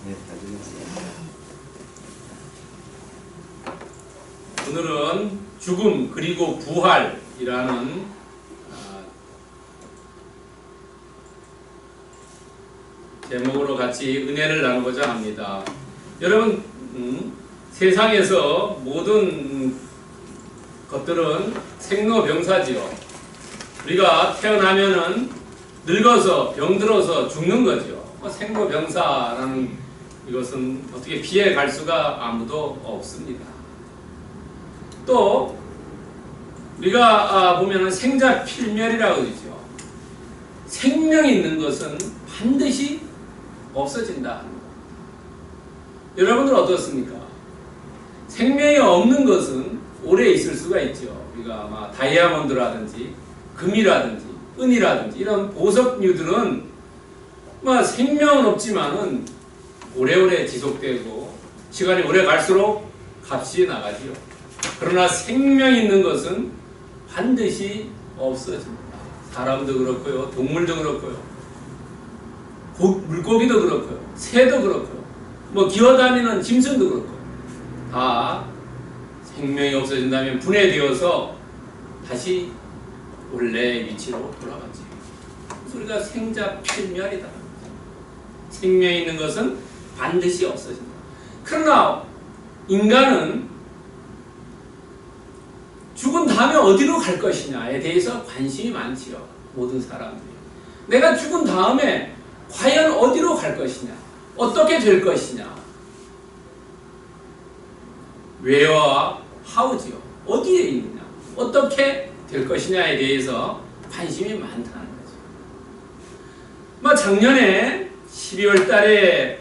네, 오늘은 죽음 그리고 부활이라는 제목으로 같이 은혜를 나누고자 합니다. 여러분, 세상에서 모든 것들은 생로병사지요. 우리가 태어나면은 늙어서 병들어서 죽는 거죠. 생로병사라는 이것은 어떻게 피해갈 수가 아무도 없습니다. 또 우리가 보면은 생자필멸이라고 그러죠. 생명이 있는 것은 반드시 없어진다. 여러분들 어떻습니까? 생명이 없는 것은 오래 있을 수가 있죠. 우리가 아마 다이아몬드라든지 금이라든지 은이라든지 이런 보석류들은 생명은 없지만은 오래오래 지속되고 시간이 오래 갈수록 값이 나가지요. 그러나 생명이 있는 것은 반드시 없어집니다. 사람도 그렇고요, 동물도 그렇고요, 물고기도 그렇고요, 새도 그렇고요, 기어다니는 짐승도 그렇고요. 다 생명이 없어진다면 분해되어서 다시 원래 위치로 돌아가지. 그래서 우리가 생자필멸이다. 생명이 있는 것은 반드시 없어진다. 그러나 인간은 죽은 다음에 어디로 갈 것이냐에 대해서 관심이 많지요. 모든 사람들이. 내가 죽은 다음에 과연 어디로 갈 것이냐, 어떻게 될 것이냐, where와 how지요. 어디에 있느냐, 어떻게 될 것이냐에 대해서 관심이 많다는 거죠. 작년에 12월 달에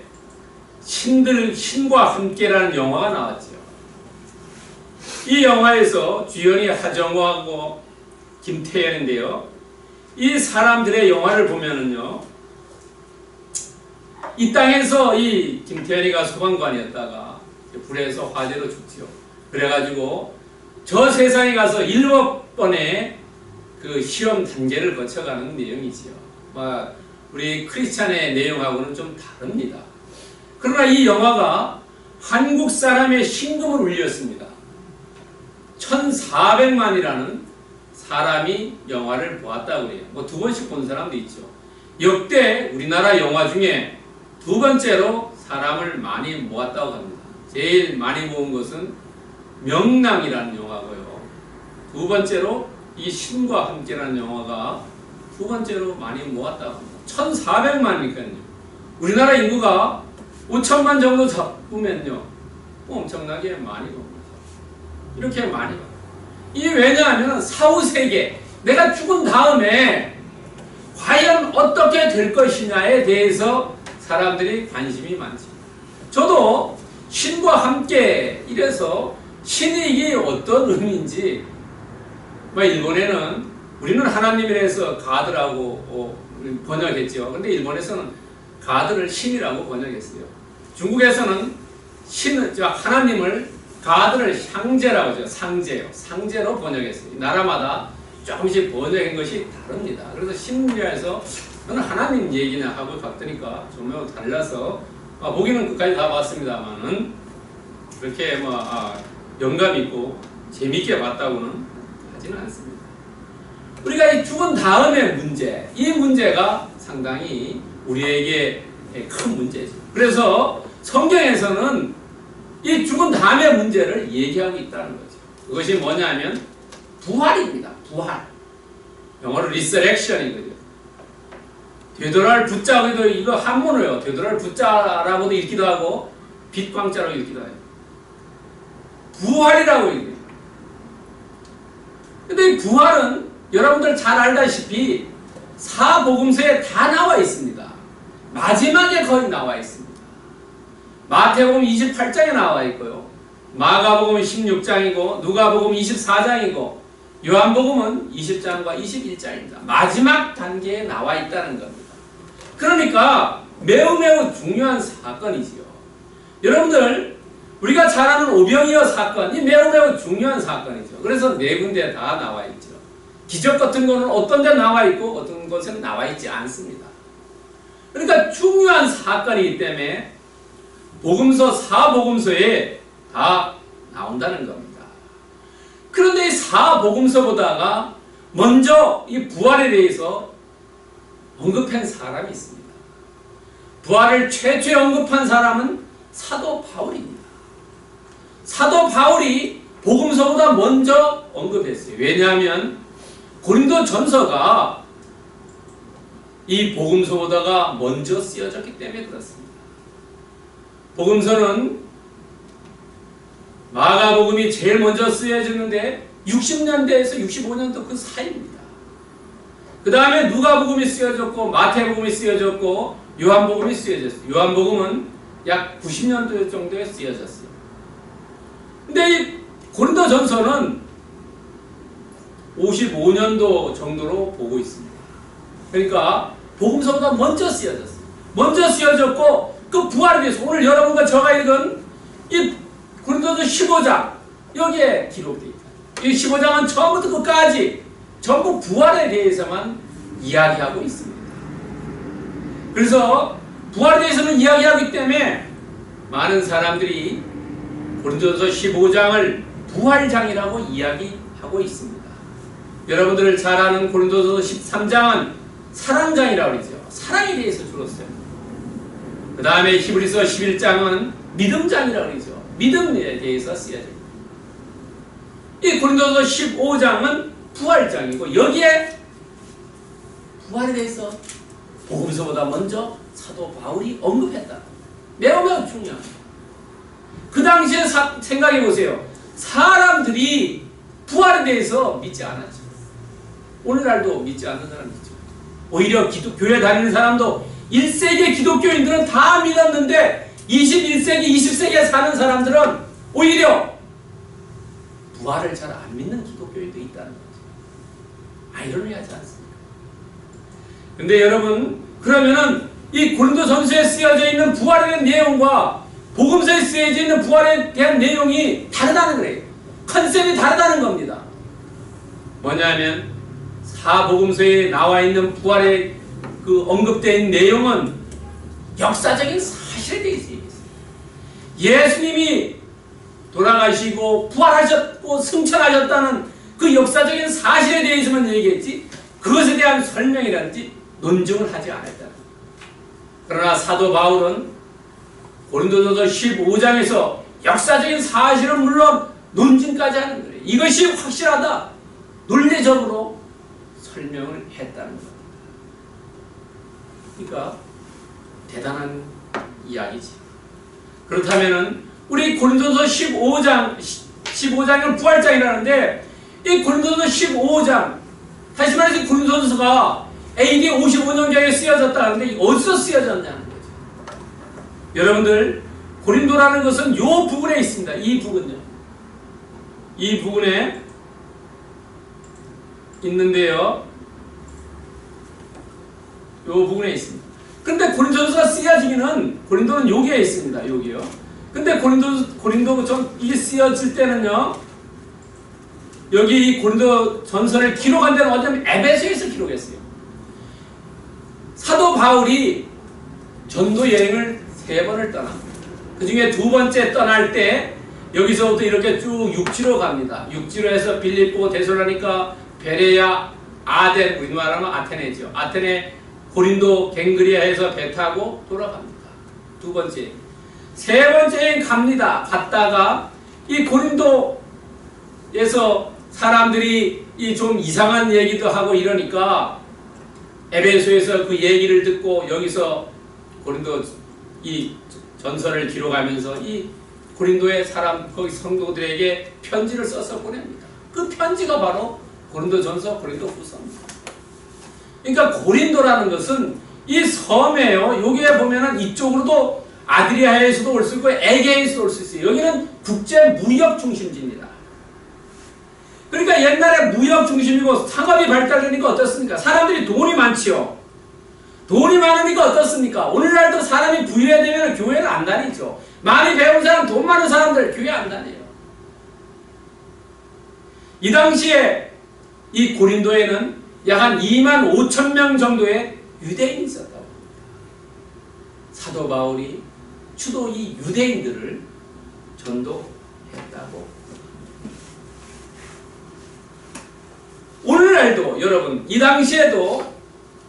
신과 함께라는 영화가 나왔죠. 이 영화에서 주연이 하정우하고 김태현인데요. 이 사람들의 영화를 보면은요, 이 땅에서 이 김태현이가 소방관이었다가 불에서 화재로 죽죠. 그래가지고 저 세상에 가서 7번의 그 시험 단계를 거쳐가는 내용이지요. 우리 크리스찬의 내용하고는 좀 다릅니다. 그러나 이 영화가 한국 사람의 심금을 울렸습니다. 1400만이라는 사람이 영화를 보았다고 해요. 2번씩 본 사람도 있죠. 역대 우리나라 영화 중에 2번째로 사람을 많이 모았다고 합니다. 제일 많이 모은 것은 명랑이라는 영화고요. 2번째로 이 신과 함께라는 영화가 2번째로 많이 모았다고 합니다. 1400만이니까요. 우리나라 인구가 5천만 정도 잡으면요, 엄청나게 많이 봅니다. 이렇게 많이 봐요. 이게 왜냐하면 사후세계, 내가 죽은 다음에 과연 어떻게 될 것이냐에 대해서 사람들이 관심이 많지. 저도 신과 함께 이래서 신이 이게 어떤 의미인지, 일본에는 우리는 하나님이라서 가드라고 번역했죠. 그런데 일본에서는 가드를 신이라고 번역했어요. 중국에서는 하나님을 가드를 상제라고 하죠. 상제로 번역했어요. 나라마다 조금씩 번역한 것이 다릅니다. 그래서 신문에서 저는 하나님 얘기나 하고 봤더니까 정말 달라서 보기는 끝까지 다 봤습니다만은 그렇게 영감 있고 재밌게 봤다고는 하지는 않습니다. 우리가 이 죽은 다음의 문제, 이 문제가 상당히 우리에게 큰 문제죠. 그래서 성경에서는 이 죽은 다음의 문제를 얘기하고 있다는 거죠. 그것이 뭐냐면 부활입니다. 부활. 영어로 resurrection이거든요. 되돌아를 붙자고도 이거 한문어요. 되돌아를 붙자라고도 읽기도 하고 빛광자라고 읽기도 해요. 부활이라고 읽어요. 근데 이 부활은 여러분들 잘 알다시피 사복음서에 다 나와 있습니다. 마지막에 거의 나와 있습니다. 마태복음 28장에 나와 있고요. 마가복음은 16장이고 누가복음 24장이고 요한복음은 20장과 21장입니다. 마지막 단계에 나와 있다는 겁니다. 그러니까 매우 중요한 사건이지요. 여러분들 우리가 잘 아는 오병이어 사건이 매우 중요한 사건이죠. 그래서 4군데 다 나와 있죠. 기적 같은 거는 어떤 데 나와 있고 어떤 곳은 나와 있지 않습니다. 그러니까 중요한 사건이기 때문에 복음서 사복음서에 다 나온다는 겁니다. 그런데 이 사복음서보다가 먼저 이 부활에 대해서 언급한 사람이 있습니다. 부활을 최초에 언급한 사람은 사도 바울입니다. 사도 바울이 복음서보다 먼저 언급했어요. 왜냐하면 고린도 전서가 이 복음서보다가 먼저 쓰여졌기 때문에 그렇습니다. 복음서는 마가복음이 제일 먼저 쓰여졌는데 60년대에서 65년도 그 사이입니다. 그 다음에 누가복음이 쓰여졌고 마태복음이 쓰여졌고 요한복음이 쓰여졌어요. 요한복음은 약 90년도 정도에 쓰여졌어요. 근데 이 고린도전서는 55년도 정도로 보고 있습니다. 그러니까 복음서보다 먼저 쓰여졌어요. 먼저 쓰여졌고 그 부활에 대해서 오늘 여러분과 저가 읽은 이 고린도서 15장 여기에 기록되어 있다. 이 15장은 처음부터 끝까지 전부 부활에 대해서만 이야기하고 있습니다. 그래서 부활에 대해서는 이야기하기 때문에 많은 사람들이 고린도서 15장을 부활장이라고 이야기하고 있습니다. 여러분들 잘 아는 고린도서 13장은 사랑장이라고 그러죠. 사랑에 대해서 주로 써요. 그 다음에 히브리서 11장은 믿음장이라고 그러죠. 믿음에 대해서 쓰여져요. 이 고린도서 15장은 부활장이고 여기에 부활에 대해서 복음서보다 먼저 사도 바울이 언급했다. 매우 중요합니다. 그 당시에 생각해 보세요. 사람들이 부활에 대해서 믿지 않았죠. 오늘날도 믿지 않는 사람이죠. 오히려 교회 다니는 사람도 1세기 기독교인들은 다 믿었는데 21세기, 20세기에 사는 사람들은 오히려 부활을 잘 안 믿는 기독교인도 있다는 거죠. 아이러니하지 않습니까? 근데 여러분, 그러면은 이 고린도전서에 쓰여져 있는 부활에 대한 내용과 복음서에 쓰여져 있는 부활에 대한 내용이 다르다는 거예요. 컨셉이 다르다는 겁니다. 뭐냐면 사복음서에 나와 있는 부활에 그 언급된 내용은 역사적인 사실에 대해서 얘기했어요. 예수님이 돌아가시고 부활하셨고 승천하셨다는 그 역사적인 사실에 대해서만 얘기했지 그것에 대한 설명이라든지 논증을 하지 않았다. 그러나 사도 바울은 고린도전서 15장에서 역사적인 사실은 물론 논증까지 하는 거예요. 이것이 확실하다. 논리적으로 설명을 했다는 겁니다. 그러니까 대단한 이야기지. 그렇다면은 우리 고린도서 15장은 부활장이라는데 이 고린도서 15장 다시 말해서 고린도서가 AD 55년경에 쓰여졌다는데 어디서 쓰여졌냐는 거죠. 여러분들 고린도라는 것은 이 부분에 있습니다. 이 부분요. 이 부분에 있는데요. 이 부분에 있습니다. 근데 고린도서가 쓰여지기는 고린도는 여기에 있습니다. 여기요. 근데 고린도 이게 쓰여질 때는요. 여기 이 고린도 전서를 기록한 데는 어쩌면 에베소에서 기록했어요. 사도 바울이 전도 여행을 3번을 떠납니다. 그 중에 2번째 떠날 때 여기서부터 이렇게 쭉 육지로 갑니다. 육지로 해서 빌립보, 데살로니가, 베레야, 아덴, 우리 말하면 아테네죠. 아테네, 고린도, 갱그리아에서 배 타고 돌아갑니다. 2번째. 3번째 여행 갑니다. 갔다가 이 고린도에서 사람들이 이 좀 이상한 얘기도 하고 이러니까 에베소에서 그 얘기를 듣고 여기서 고린도 이 전서를 기록하면서 이 고린도의 사람 거기 성도들에게 편지를 써서 보냅니다. 그 편지가 바로 고린도전서, 고린도후서입니다. 그러니까 고린도라는 것은 이 섬이에요. 여기에 보면은 이쪽으로도 아드리아에서도 올 수 있고 에게에서도 올 수 있어요. 여기는 국제 무역 중심지입니다. 그러니까 옛날에 무역 중심이고 상업이 발달되니까 어떻습니까? 사람들이 돈이 많지요. 돈이 많으니까 어떻습니까? 오늘날도 사람이 부유해지면 교회를 안 다니죠. 많이 배운 사람, 돈 많은 사람들 교회 안 다녀요. 이 당시에 이 고린도에는 약 한 2만 5천 명 정도의 유대인이 있었다고 합니다. 사도 바울이 주도 이 유대인들을 전도했다고. 오늘날도 여러분 이 당시에도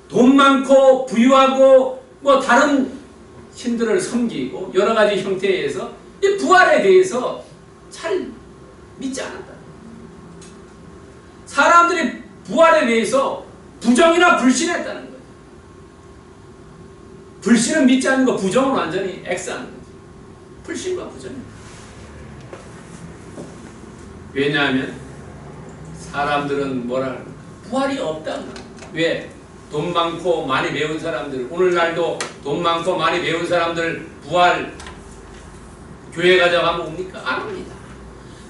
돈 많고 부유하고 뭐 다른 신들을 섬기고 여러 가지 형태에 의해서 이 부활에 대해서 잘 믿지 않았다. 사람들이 부활에 대해서 부정이나 불신했다는 거예요. 불신은 믿지 않는 거, 부정은 완전히 X하는 거죠. 불신과 부정입니다. 왜냐하면 사람들은 뭐라 그럴까? 부활이 없다는 거예요. 왜? 돈 많고 많이 배운 사람들, 오늘날도 돈 많고 많이 배운 사람들 부활 교회 가자고 하면 옵니까? 안 옵니다.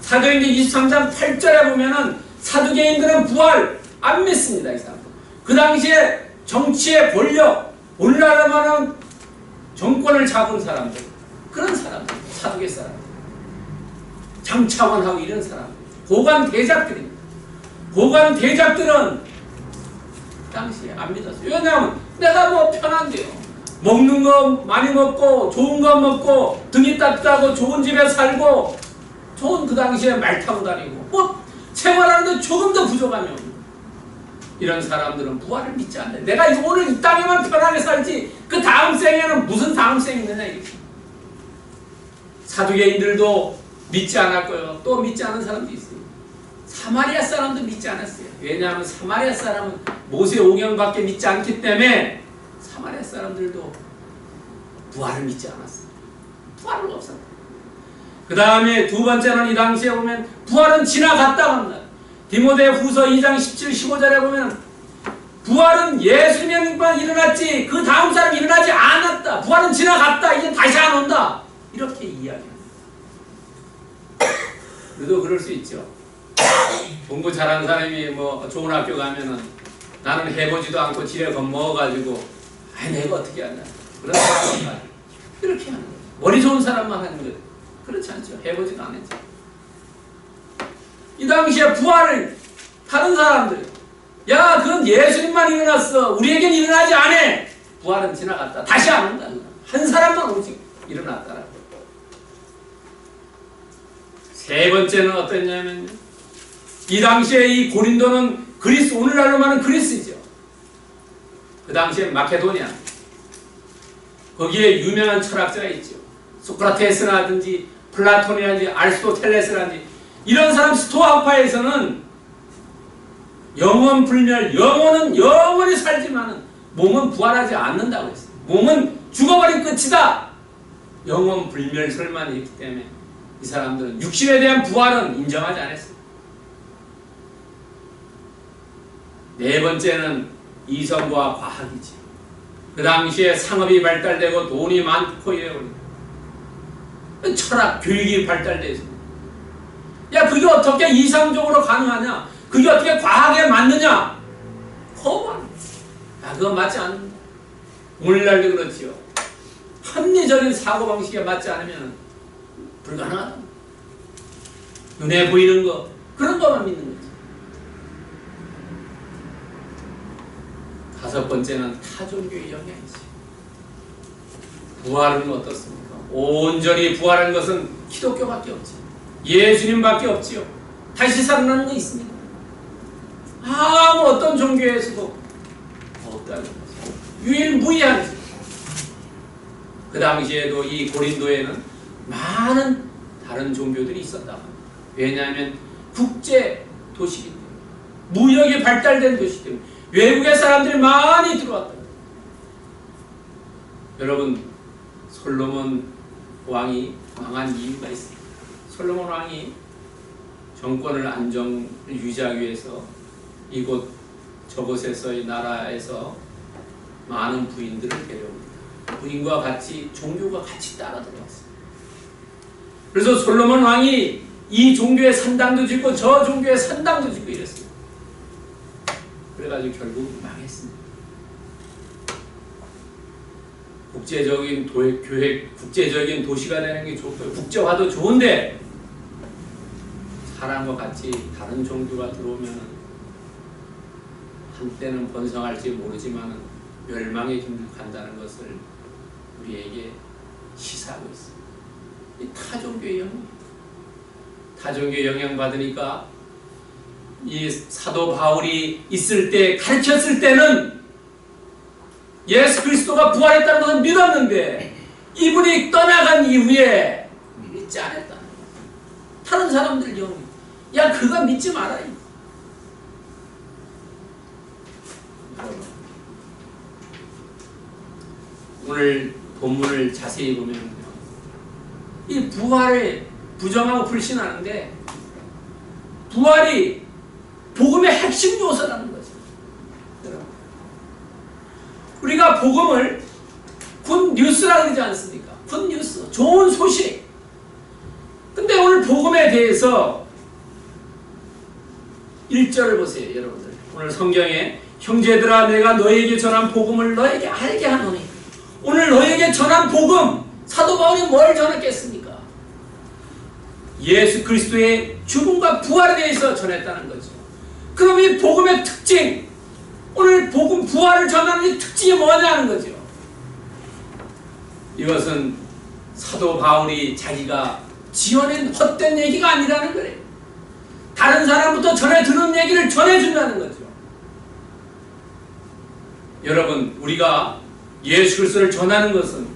사도행전 23장 8절에 보면은 사두개인들은 부활 안 믿습니다. 이 사람들. 그 당시에 정치의 권력, 오늘날에만은 정권을 잡은 사람들, 그런 사람들, 사두개 사람들, 장차관하고 이런 사람들, 고관 대작들입니다. 고관 대작들은 당시에 안 믿었어요. 왜냐하면 내가 뭐 편한데요. 먹는 거 많이 먹고 좋은 거 먹고 등이 따뜻하고 좋은 집에 살고 좋은 그 당시에 말 타고 다니고 뭐 생활하는데 조금 더 부족하면 이런 사람들은 부활을 믿지 않는다. 내가 오늘 이 땅에만 편하게 살지 그 다음 생에는 무슨 다음 생이 있느냐 이렇게. 사두개인들도 믿지 않았고요. 또 믿지 않은 사람도 있어요. 사마리아 사람도 믿지 않았어요. 왜냐하면 사마리아 사람은 모세 오경밖에 믿지 않기 때문에 사마리아 사람들도 부활을 믿지 않았어요. 부활은 없었다. 그 다음에 두 번째는 이 당시에 보면 부활은 지나갔다고 합니다. 디모데후서 2장 17, 15절에 보면 부활은 예수님만 일어났지 그 다음 사람이 일어나지 않았다. 부활은 지나갔다. 이제 다시 안 온다. 이렇게 이야기합니다. 우리도 그럴 수 있죠. 공부 잘하는 사람이 뭐 좋은 학교 가면은 나는 해보지도 않고 지레 겁먹어가지고 아이 내가 어떻게 하냐 그런 사람만 이렇게 하는 거예요. 머리 좋은 사람만 하는 거예요. 그렇지 않죠. 해보지도 않았죠. 이 당시에 부활을 다른 사람들이 야 그건 예수님만 일어났어. 우리에겐 일어나지 않아. 부활은 지나갔다. 다시 안 온다. 한 사람만 오직 일어났다라고. 세 번째는 어떠냐면 이 당시에 이 고린도는 그리스, 오늘날로 말하는 그리스죠. 그 당시에 마케도니아. 거기에 유명한 철학자가 있죠. 소크라테스라든지 플라톤이라든지 아리스토텔레스라든지 이런 사람 스토아파에서는 영원 불멸, 영혼은 영원히 살지만은 몸은 부활하지 않는다고 했어요. 몸은 죽어버린 끝이다. 영원 불멸설만 있기 때문에 이 사람들은 육신에 대한 부활은 인정하지 않았어요. 네 번째는 이성과 과학이지. 그 당시에 상업이 발달되고 돈이 많고 이래요. 철학, 교육이 발달되어 야 그게 어떻게 이상적으로 가능하냐? 그게 어떻게 과학에 맞느냐? 거부하는 거야. 그건 맞지 않는다. 오늘날도 그렇지요. 합리적인 사고방식에 맞지 않으면 불가능하다. 눈에 보이는 거 그런 것만 믿는 거지. 다섯 번째는 타종교의 영향이지. 부활은 어떻습니까? 온전히 부활한 것은 기독교밖에 없지. 예수님밖에 없지요. 다시 살아나는 거 있습니다. 아무 어떤 종교에서도 없다는 거죠. 유일무이하지. 그 당시에도 이 고린도에는 많은 다른 종교들이 있었다. 왜냐하면 국제 도시이기 때문에 무역이 발달된 도시이기 때문에 외국의 사람들이 많이 들어왔다. 여러분 솔로몬 왕이 망한 이유가 있습니다. 솔로몬 왕이 정권을 안정을 유지하기 위해서 이곳 저곳에서 이 나라에서 많은 부인들을 데려옵니다. 부인과 같이 종교가 같이 따라 들어왔어요. 그래서 솔로몬 왕이 이 종교에 산당도 짓고 저 종교에 산당도 짓고 이랬어요. 그래가지고 결국 망했습니다. 국제적인 교회, 국제적인 도시가 되는 게 좋고요. 국제화도 좋은데 사람과 같이 다른 종교가 들어오면 한때는 번성할지 모르지만 멸망의 길로 간다는 것을 우리에게 시사하고 있습니다. 이 타종교의 영향, 타종교의 영향 받으니까 이 사도 바울이 있을 때 가르쳤을 때는 예수 그리스도가 부활했다는 것을 믿었는데 이분이 떠나간 이후에 믿지 않았다. 다른 사람들 영이 야 그가 믿지 마라. 오늘 본문을 자세히 보면 이 부활에 부정하고 불신하는데 부활이 복음의 핵심 요소라는 거죠. 우리가 복음을 굿뉴스라고 그러지 않습니까? 굿뉴스, 좋은 소식. 근데 오늘 복음에 대해서 1절을 보세요, 여러분들. 오늘 성경에 형제들아 내가 너에게 전한 복음을 너에게 알게 하노니. 오늘 너에게 전한 복음, 사도 바울이 뭘 전했겠습니까? 예수 그리스도의 죽음과 부활에 대해서 전했다는 거죠. 그럼 이 복음의 특징, 오늘 복음 부활을 전하는 이 특징이 뭐냐는 거죠. 이것은 사도 바울이 자기가 지어낸 헛된 얘기가 아니라는 거예요. 다른 사람부터 전해 들은 얘기를 전해준다는 거죠. 여러분, 우리가 예수 그리스도를 전하는 것은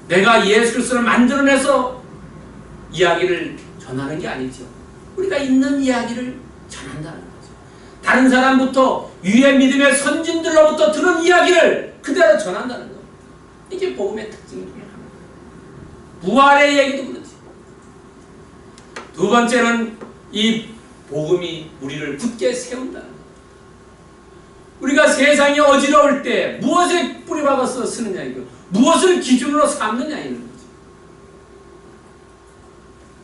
내가 예수 그리스도를 만들어내서 이야기를 전하는 게 아니죠. 우리가 있는 이야기를 전한다는 거죠. 다른 사람부터 위의 믿음의 선진들로부터 들은 이야기를 그대로 전한다는 거. 이게 복음의 특징 중에 하나입니다. 부활의 얘기도 그렇지. 두 번째는 이 복음이 우리를 굳게 세운다는 거. 우리가 세상이 어지러울 때 무엇에 뿌리박아서 쓰느냐 이거. 무엇을 기준으로 삼느냐 이런 거죠.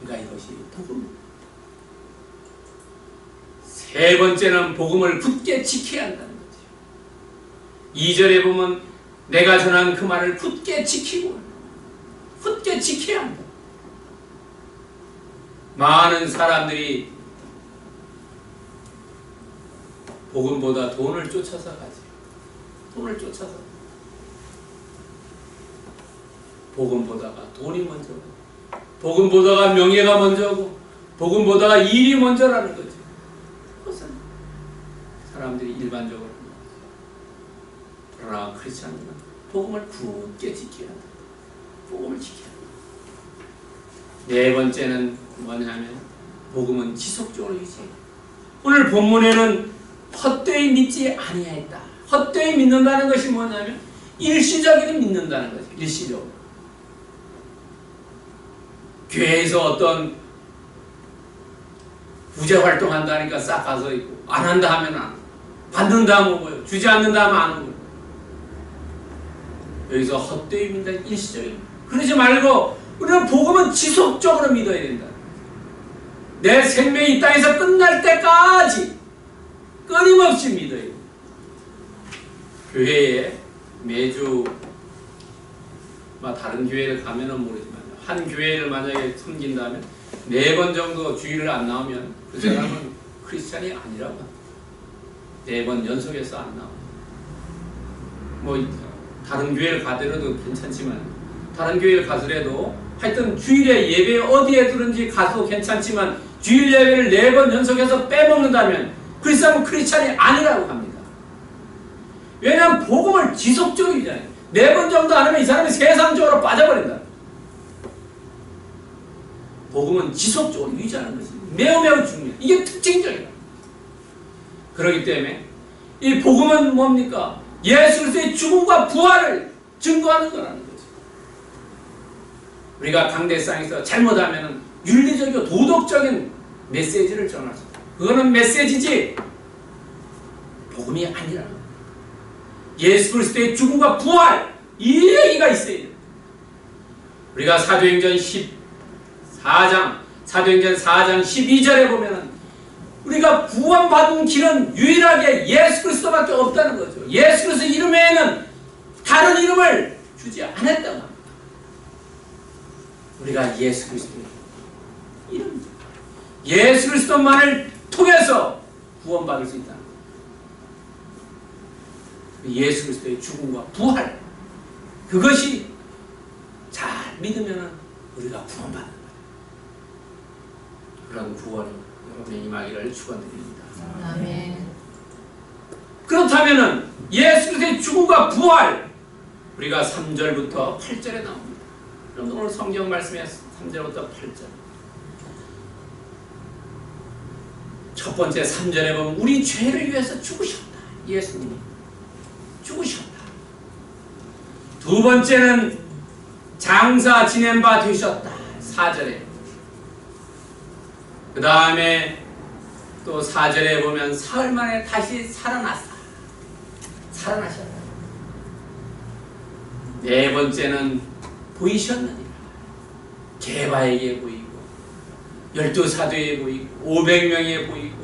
그러니까 이것이 복음입니다. 세 번째는 복음을 굳게 지켜야 한다는 거죠. 2절에 보면 내가 전한 그 말을 굳게 지키고 굳게 지켜야 한다. 많은 사람들이 복음보다 돈을 쫓아서 가지. 돈을 쫓아서. 복음보다가 돈이 먼저고, 복음보다가 명예가 먼저고, 복음보다가 일이 먼저라는 거죠. 그것은 사람들이 일반적으로. 그러나 크리스찬들은 복음을 굳게 지켜야 한다. 복음을 지켜야 한다. 네 번째는 뭐냐면 복음은 지속적으로 유지해. 오늘 본문에는 헛되이 믿지 아니하였다. 헛되이 믿는다는 것이 뭐냐면 일시적으로 믿는다는 거죠. 일시적으로. 교회에서 어떤 부재 활동한다니까 싹 가서 있고 안 한다 하면 안 받는다 하면 뭐예요. 주지 않는다 하면 안 하는 거예요. 여기서 헛되이 믿는다. 일시적으로. 그러지 말고 우리는 복음은 지속적으로 믿어야 된다. 내 생명이 이 땅에서 끝날 때까지 끊임없이 믿어야 돼. 교회에 매주 다른 교회를 가면은 모르지만 한 교회를 만약에 섬긴다면 4번 정도 주일을 안 나오면 그 사람은 크리스찬이 아니라고 합니다. 4번 연속해서 안 나와. 뭐 다른 교회를 가더라도 괜찮지만 다른 교회를 가더라도 하여튼 주일에 예배 어디에 들은지 가도 괜찮지만 주일 예배를 4번 연속해서 빼먹는다면 그 사람은 크리스찬이 아니라고 합니다. 왜냐하면 복음을 지속적으로 유지하는 4번 정도 안 하면 이 사람이 세상적으로 빠져버린다. 복음은 지속적으로 유지하는 것이 매우 중요해요. 이게 특징적이다. 그렇기 때문에 이 복음은 뭡니까? 예수 그리스도의 죽음과 부활을 증거하는 거라는 거죠. 우리가 강대상에서 잘못하면 윤리적이고 도덕적인 메시지를 전하죠. 그거는 메시지지 복음이 아니라 예수 그리스도의 죽음과 부활 이 얘기가 있어야 돼요. 우리가 사도행전 4장 12절에 보면은 우리가 구원받은 길은 유일하게 예수 그리스도밖에 없다는 거죠. 예수 그리스도 이름 외에는 다른 이름을 주지 않았다고 합니다. 우리가 예수 그리스도의 이름, 예수 그리스도만을 통해서 구원받을 수 있다. 예수 그리스도의 죽음과 부활, 그것이 잘 믿으면 우리가 구원받는 거예요. 그런 구원이 여러분의 임하기를 축원드립니다. 아멘. 그렇다면 예수 그리스도의 죽음과 부활, 우리가 3절부터 8절에 나옵니다. 여러분 오늘 성경 말씀에 3절부터 8절. 첫 번째 3절에 보면 우리 죄를 위해서 죽으셨다. 예수님이 죽으셨다. 두 번째는 장사 지낸 바 되셨다. 4절에. 그 다음에 또 4절에 보면 사흘 만에 다시 살아났다. 살아나셨다. 네 번째는 보이셨느니라. 게바에게 보이고 12사도에 보이고 500명에 보이고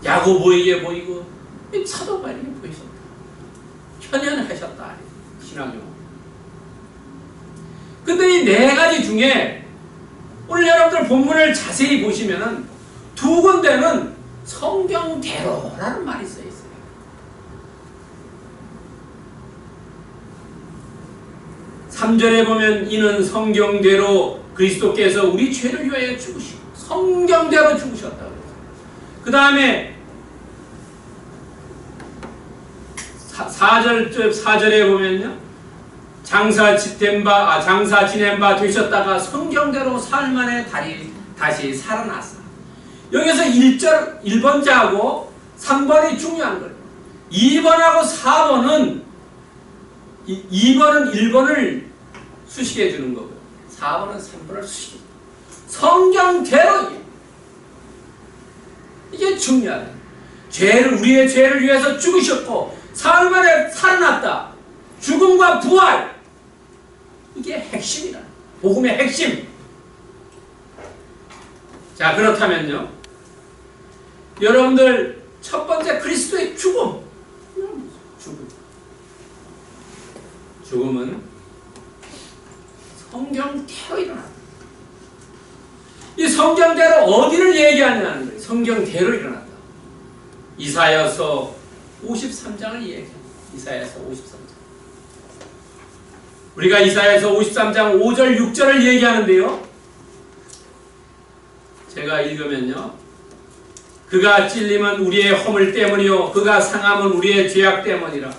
야고보에게 보이고 사도 바울에게 보이셨다. 현현하셨다. 신앙용. 근데 이 네 가지 중에 오늘 여러분들 본문을 자세히 보시면은 두 군데는 성경대로라는 말이 써 있어요. (3절에) 보면 이는 성경대로 그리스도께서 우리 죄를 위하여 죽으시고 성경대로 죽으셨다. 그 다음에 4절에 보면요, 장사 지낸 바 되셨다가 성경대로 사흘 만에 다시 살아났어. 여기서 1번자하고 3번이 중요한 거예요. 2번하고 4번은 2번은 1번을 수식해 주는 거고요. 4번은 3번을 수식해 주는 거예요. 성경대로 이게 중요하다. 우리의 죄를 위해서 죽으셨고 사흘 만에 살아났다. 죽음과 부활, 이게 핵심이다. 복음의 핵심. 자, 그렇다면요, 여러분들 첫 번째 그리스도의 죽음은 성경대로 일어났다. 이 성경대로 어디를 얘기하냐는 거예요. 성경대로 일어났다. 이사야서 53장을 얘기합니다. 이사야서 53장. 우리가 이사야서 53장 5절 6절을 얘기하는데요, 제가 읽으면요, 그가 찔림은 우리의 허물 때문이요 그가 상함은 우리의 죄악 때문이라.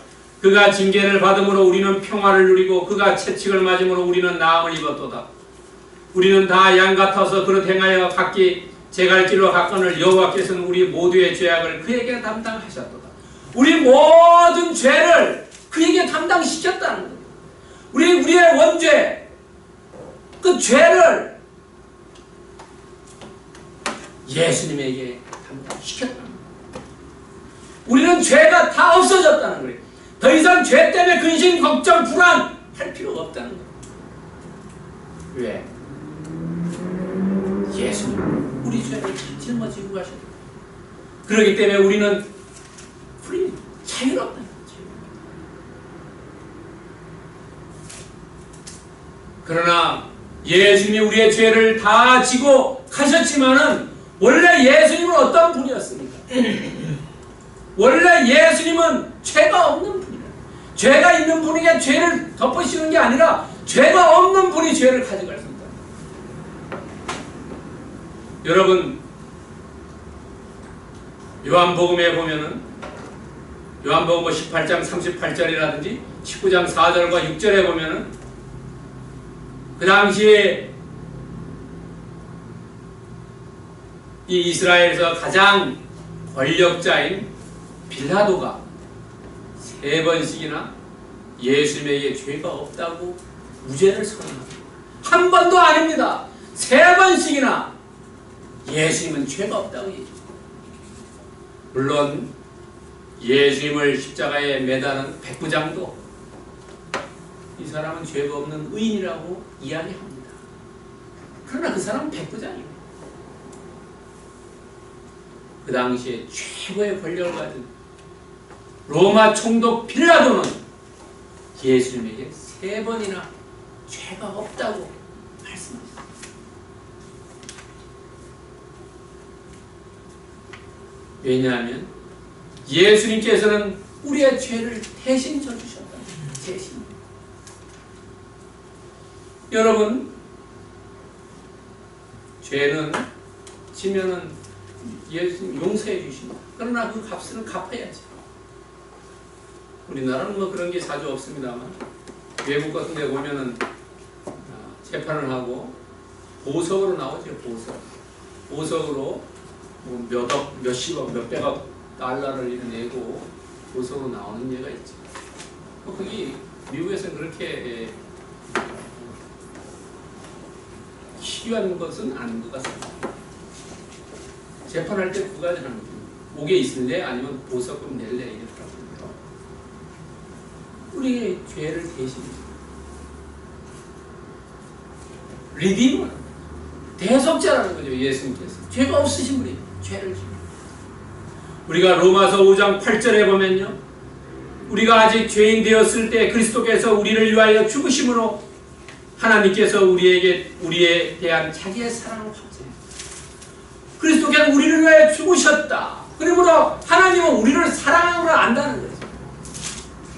그가 징계를 받음으로 우리는 평화를 누리고 그가 채찍을 맞음으로 우리는 나음을 입었도다. 우리는 다 양 같아서 그릇 행하여 각기 제 갈 길로 갔거늘 여호와께서는 우리 모두의 죄악을 그에게 담당하셨도다. 우리 모든 죄를 그에게 담당시켰다는 거예요. 우리의 원죄, 그 죄를 예수님에게 담당시켰다는 거예요. 우리는 죄가 다 없어졌다는 거예요. 더 이상 죄 때문에 근심, 걱정, 불안 할 필요가 없다는 거예요. 왜? 예수님 우리 죄를 짊어지고 가셨다. 그렇기 때문에 우리는 자유롭다는 거죠. 그러나 예수님이 우리의 죄를 다 지고 가셨지만은 원래 예수님은 어떤 분이었습니까? 원래 예수님은 죄가 없는 분이에요. 죄가 있는 분에게 죄를 덮으시는 게 아니라 죄가 없는 분이 죄를 가져갈 수 있다. 여러분, 요한복음에 보면은 요한복음 18장 38절이라든지 19장 4절과 6절에 보면은 그 당시에 이 이스라엘에서 가장 권력자인 빌라도가 3번씩이나 예수님에게 죄가 없다고 무죄를 선언합니다. 한 번도 아닙니다. 3번씩이나 예수님은 죄가 없다고 얘기합니다. 물론 예수님을 십자가에 매다는 백부장도 이 사람은 죄가 없는 의인이라고 이야기합니다. 그러나 그 사람은 백부장이에요. 그 당시에 최고의 권력을 가진 로마 총독 빌라도는 예수님에게 3번이나 죄가 없다고 말씀하셨습니다. 왜냐하면 예수님께서는 우리의 죄를 대신 져주셨다. 대신. 여러분, 죄는 지면은 예수님 용서해 주십니다. 그러나 그 값을 갚아야지. 우리나라는 뭐 그런 게 자주 없습니다만 외국 같은 데 보면은 재판을 하고 보석으로 나오죠. 보석으로 뭐 몇억, 몇십억, 몇백억 달러를 이렇게 내고 보석으로 나오는 예가 있죠. 거기 미국에서는 그렇게 희귀한 것은 아닌 것 같습니다. 재판할 때 두 가지는 옥에 있을래 아니면 보석금 낼래 이랬더라고요. 우리의 죄를 대신해서 리디머 대속자라는 거죠. 예수님께서 죄가 없으신 분이 죄를 지고 우리가 로마서 5장 8절에 보면요, 우리가 아직 죄인 되었을 때 그리스도께서 우리를 위하여 죽으심으로 하나님께서 우리에 대한 자기의 사랑을 확증해요. 그리스도께서 우리를 위하여 죽으셨다. 그러므로 하나님은 우리를 사랑하는 걸 안다는 거죠.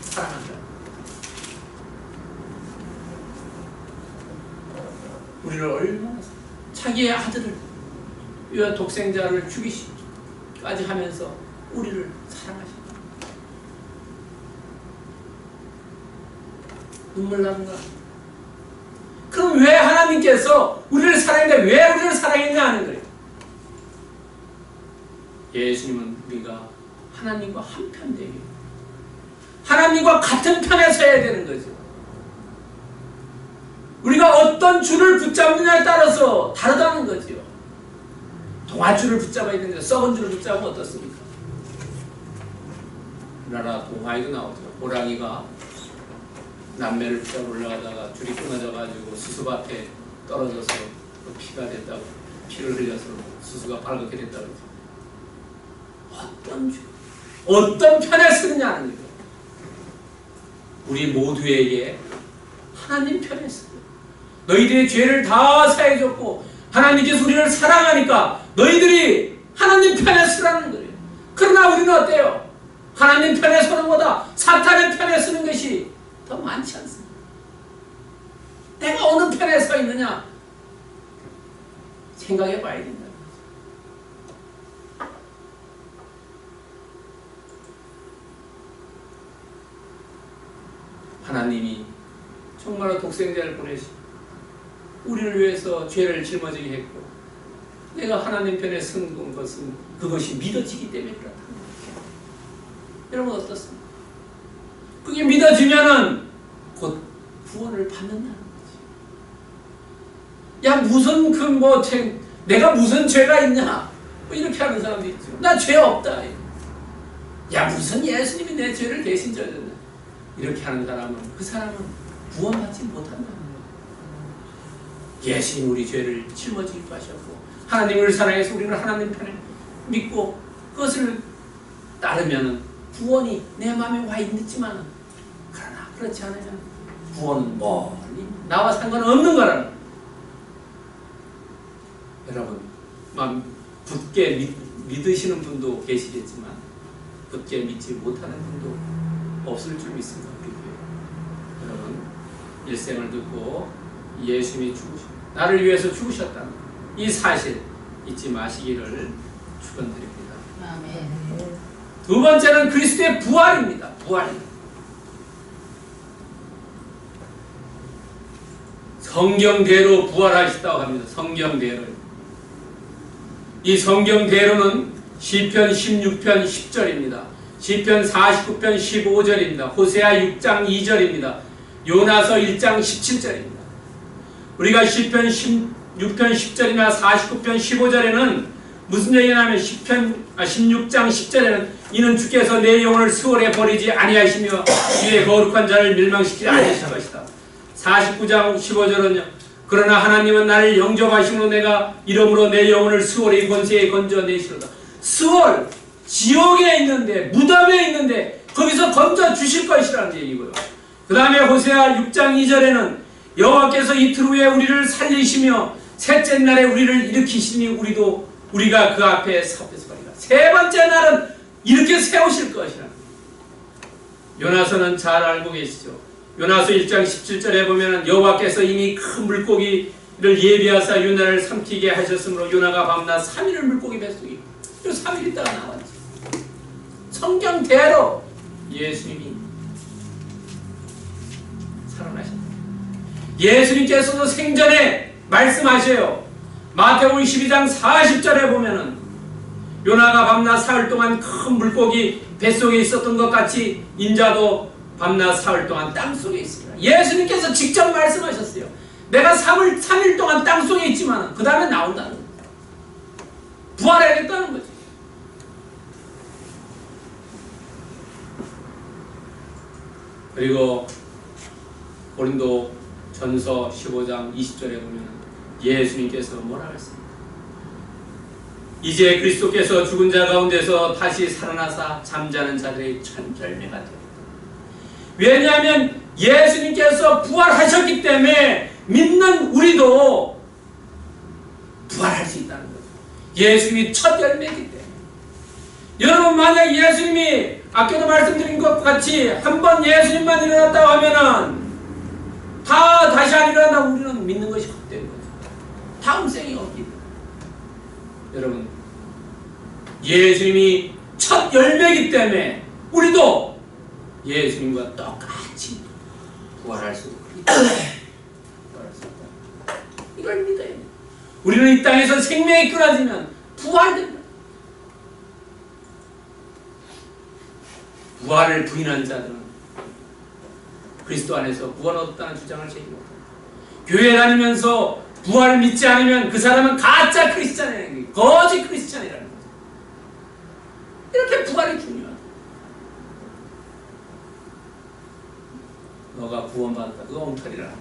사랑한다. 우리를 얼마나 자기의 아들을 위하여 독생자를 죽이시기까지 하면서 우리를 사랑하신다. 눈물 나는 거야. 그럼 왜 하나님께서 우리를 사랑했는데 왜 우리를 사랑했냐 하는 거예요. 예수님은 우리가 하나님과 한편 되게, 하나님과 같은 편에 서야 되는 거죠. 우리가 어떤 줄을 붙잡느냐에 따라서 다르다는 거죠. 동아줄을 붙잡아야 되는데 썩은 줄을 붙잡으면 어떻습니까? 우리나라 동화에도 나오죠. 호랑이가 남매를 붙잡아 올라가다가 줄이 끊어져가지고 수수밭에 떨어져서 피가 됐다고, 피를 흘려서 수수가 빨갛게 됐다고. 어떤 편에 쓰느냐는 거예요. 우리 모두에게 하나님 편에 쓰고, 너희들의 죄를 다 사해줬고 하나님께서 우리를 사랑하니까 너희들이 하나님 편에 쓰라는 거예요. 그러나 우리는 어때요? 하나님 편에 서는 것보다 사탄의 편에 쓰는 것이 더 많지 않습니다. 내가 어느 편에 서 있느냐 생각해 봐야 된다. 하나님이 정말로 독생자를 보내시고 우리를 위해서 죄를 짊어지게 했고 내가 하나님 편에 선 것은 그것이 믿어지기 때문에 그렇다. 여러분 어떻습니까? 그게 믿어지면은 곧 구원을 받는다는 거지. 야 무슨 내가 무슨 죄가 있냐? 뭐 이렇게 하는 사람도 있죠. 나 죄 없다. 야 무슨 예수님이 내 죄를 대신 져줬나? 이렇게 하는 사람은 그 사람은 구원받지 못한다는 거예요. 예수님 우리 죄를 짊어지게 하셨고 하나님을 사랑해서 우리는 하나님 편에 믿고 그것을 따르면 구원이 내 마음에 와 있지만 그러나 그렇지 않으면 구원은 멀리 나와 상관없는 거라는 거예요. 여러분 마음 굳게 믿으시는 분도 계시겠지만 굳게 믿지 못하는 분도 없을 줄 믿습니다. 우리 교회. 여러분 일생을 듣고 예수님이 나를 위해서 죽으셨다는 이 사실 잊지 마시기를 축원드립니다. 아멘. 두 번째는 그리스도의 부활입니다. 부활입니다. 성경대로 부활하셨다고 합니다. 성경대로. 이 성경대로는 시편 16편 10절입니다. 시편 49편 15절입니다. 호세아 6장 2절입니다. 요나서 1장 17절입니다. 우리가 시편 16편 10절이나 49편 15절에는 무슨 얘기냐면 16장 10절에는 이는 주께서 내 영혼을 수월에 버리지 아니하시며 주의 거룩한 자를 멸망시키지 아니하실 것이다. 49장 15절은요. 그러나 하나님은 나를 영접하심으로 내가 이름으로 내 영혼을 수월의 권세에 건져내시로다. 수월, 지옥에 있는데 무덤에 있는데 거기서 건져주실 것이라는 얘기고요. 그 다음에 호세아 6장 2절에는 여호와께서 이틀 후에 우리를 살리시며 셋째 날에 우리를 일으키시니 우리가 그 앞에 섭에서 버리라. 세 번째 날은 이렇게 세우실 것이라. 요나서는 잘 알고 계시죠. 요나서 1장 17절에 보면 여호와께서 이미 큰 물고기를 예비하사 요나를 삼키게 하셨으므로 요나가 밤낮 3일을 물고기 뱃속에 있고 3일 있다가 나왔지. 성경대로 예수님이 살아나셨다. 예수님께서도 생전에 말씀하셔요. 마태복음 12장 40절에 보면은 요나가 밤낮 사흘 동안 큰 물고기 뱃속에 있었던 것 같이 인자도 밤낮 사흘 동안 땅속에 있습니다. 예수님께서 직접 말씀하셨어요. 내가 3일 동안 땅속에 있지만 그 다음에 나온다는 거예요. 부활해야겠다는 거죠. 그리고 고린도 전서 15장 20절에 보면 예수님께서 뭐라 했습니까? 이제 그리스도께서 죽은 자 가운데서 다시 살아나사 잠자는 자들의 첫 열매가 되었다. 왜냐하면 예수님께서 부활하셨기 때문에 믿는 우리도 부활할 수 있다는 거죠. 예수님이 첫 열매이기 때문에. 여러분 만약 예수님이 아까도 말씀드린 것 같이 한번 예수님만 일어났다고 하면은 다 다시 안 일어난다고 우리는 믿는 것이 헛된 거죠. 다음 생이 없기 때문에. 여러분 예수님이 첫 열매이기 때문에 우리도 예수님과 똑같이 부활할 수 있다. 이걸 믿어야 돼. 우리는 이 땅에서 생명이 끊어지면 부활된다. 부활을 부인한 자들은 그리스도 안에서 구원 얻었다는 주장을 제기합니다. 교회 다니면서 부활을 믿지 않으면 그 사람은 가짜 크리스찬이라는 거예요. 거짓 크리스찬이라는 거죠. 이렇게 부활이 중요하다. 너가 구원받았다. 그거 엉터리라.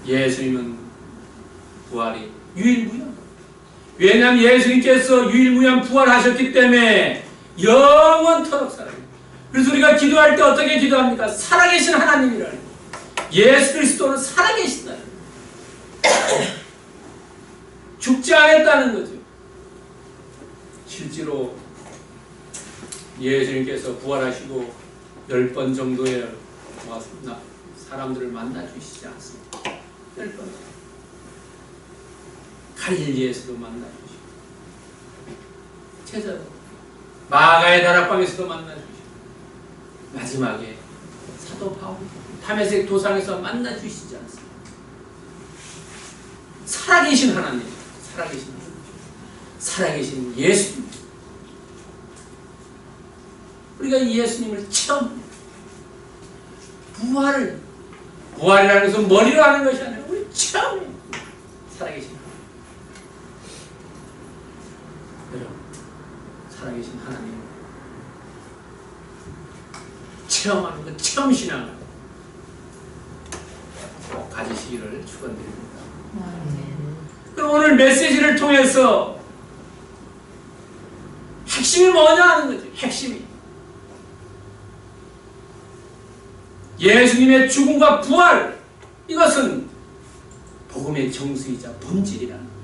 예수님은 부활이 유일무이한. 왜냐하면 예수님께서 유일무이한 부활하셨기 때문에 영원토록 살아요. 그래서 우리가 기도할 때 어떻게 기도합니까? 살아계신 하나님이라는 거예요. 예수 그리스도는 살아계신다는 거예요. 죽지 않았다는 거죠. 실제로 예수님께서 부활하시고 10번 정도의 사람들을 만나주시지 않습니다. 10번. 갈릴리에서도 만나주시고 제자도 마가의 다락방에서도 만나주시고 마지막에 사도 바울 다메섹 도상에서 만나주시지 않습니다. 살아계신 하나님, 살아계신 하나님, 살아계신 예수님. 우리가 이 예수님을 처음 부활이라는 것은 머리로 하는 것이 아니라 우리 처음에 살아계신 하나님. 여러분, 살아계신 하나님 체험하는 것, 체험 신앙을 꼭 가지시기를 축원드립니다. 그럼 오늘 메시지를 통해서 핵심이 뭐냐 하는 거죠. 핵심이 예수님의 죽음과 부활, 이것은 복음의 정수이자 본질이라는 거예요.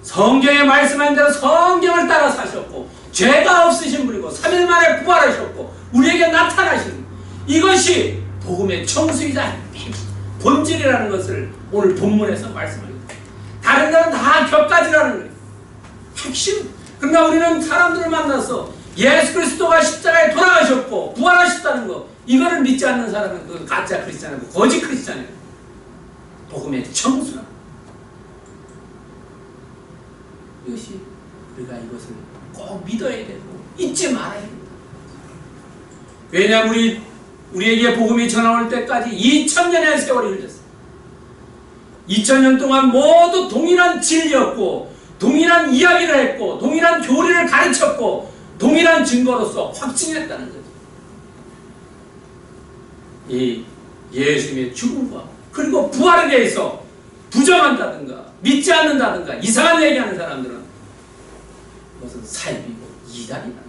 성경에 말씀한 대로 성경을 따라 사셨고 죄가 없으신 분이고 3일 만에 부활하셨고 우리에게 나타나신 이것이 복음의 정수이자 본질이라는 것을 오늘 본문에서 말씀합니다. 다른 데는 다 격가지라는 거예요. 핵심. 그러나 우리는 사람들을 만나서 예수 그리스도가 십자가에 돌아가셨고 부활하셨다는 거, 이거를 믿지 않는 사람은 그 가짜 크리스찬이고 거짓 크리스찬이에요. 복음의 정수라. 이것이 우리가 이것을 꼭 믿어야 되고 잊지 말아야 됩니다. 왜냐하면 우리에게 복음이 전해올 때까지 2000년의 세월이 흘렀어요. 2000년 동안 모두 동일한 진리였고 동일한 이야기를 했고 동일한 교리를 가르쳤고 동일한 증거로서 확증했다는 거죠. 이 예수님의 죽음과 그리고 부활에 대해서 부정한다든가 믿지 않는다든가 이상한 얘기하는 사람들은 그것은 사입이고 이단이다.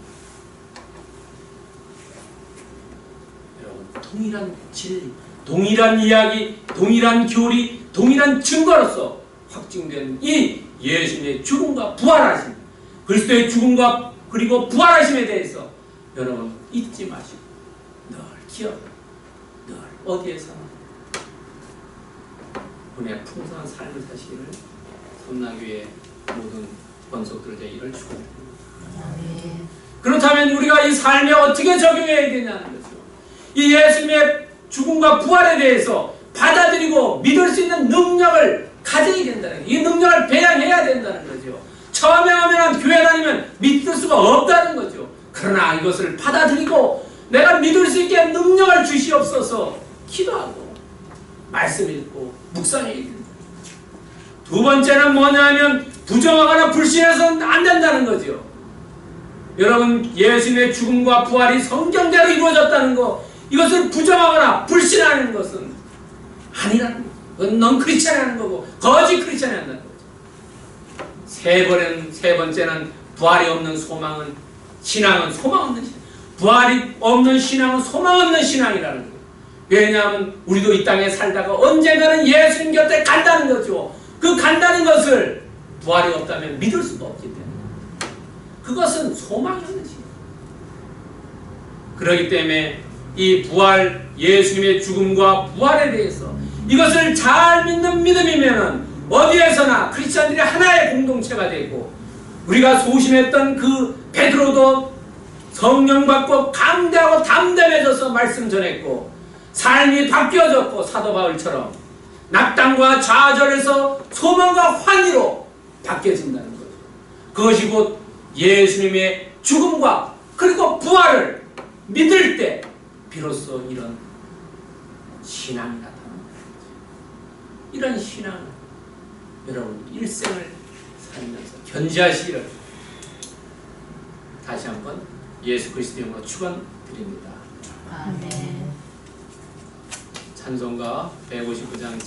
여러분, 동일한 진리, 동일한 이야기, 동일한 교리, 동일한 증거로서 확증된 이 예수님의 죽음과 부활하심, 그리스도의 죽음과 그리고 부활하심에 대해서 여러분 잊지 마시고 늘 기억하고 늘 어디에서나 은혜 풍성한 삶을 사시기를 섬나교회 모든 권속들에게 이를 축원합니다. 그렇다면 우리가 이 삶에 어떻게 적용해야 되냐는 거죠. 이 예수님의 죽음과 부활에 대해서 받아들이고 믿을 수 있는 능력을 가져야 된다는 거예요. 이 능력을 배양해야 된다는 거죠. 처음에 오면 교회 다니면 믿을 수가 없다는 거죠. 그러나 이것을 받아들이고 내가 믿을 수 있게 능력을 주시옵소서 기도하고 말씀 읽고 묵상해야 된다. 두 번째는 뭐냐면 부정하거나 불신해서는 안 된다는 거죠. 여러분 예수님의 죽음과 부활이 성경대로 이루어졌다는 거 이것을 부정하거나 불신하는 것은 아니라는 거죠. 그건 넌 크리스찬이 하는 거고 거짓 크리스찬이 한다는 거죠. 세 번째는 부활이 없는 소망은 신앙은 소망 없는 신앙. 부활이 없는 신앙은 소망 없는 신앙이라는 거예요. 왜냐하면 우리도 이 땅에 살다가 언젠가는 예수님 곁에 간다는 거죠. 그 간다는 것을 부활이 없다면 믿을 수도 없기 때문에 그것은 소망이 없는 신앙. 그렇기 때문에 이 부활 예수님의 죽음과 부활에 대해서 이것을 잘 믿는 믿음이면 어디에서나 크리스천들이 하나의 공동체가 되고 우리가 소심했던 그 베드로도 성령 받고 강대하고 담대해져서 말씀 전했고 삶이 바뀌어졌고 사도 바울처럼 낙담과 좌절에서 소망과 환희로 바뀌어진다는 거죠. 그것이 곧 예수님의 죽음과 그리고 부활을 믿을 때 비로소 이런 신앙이 나타납니다. 이런 신앙을 여러분 일생을 살면서 견지하시기를 다시 한번 예수 그리스도 이름으로 축원드립니다. 아멘. 찬송가 159장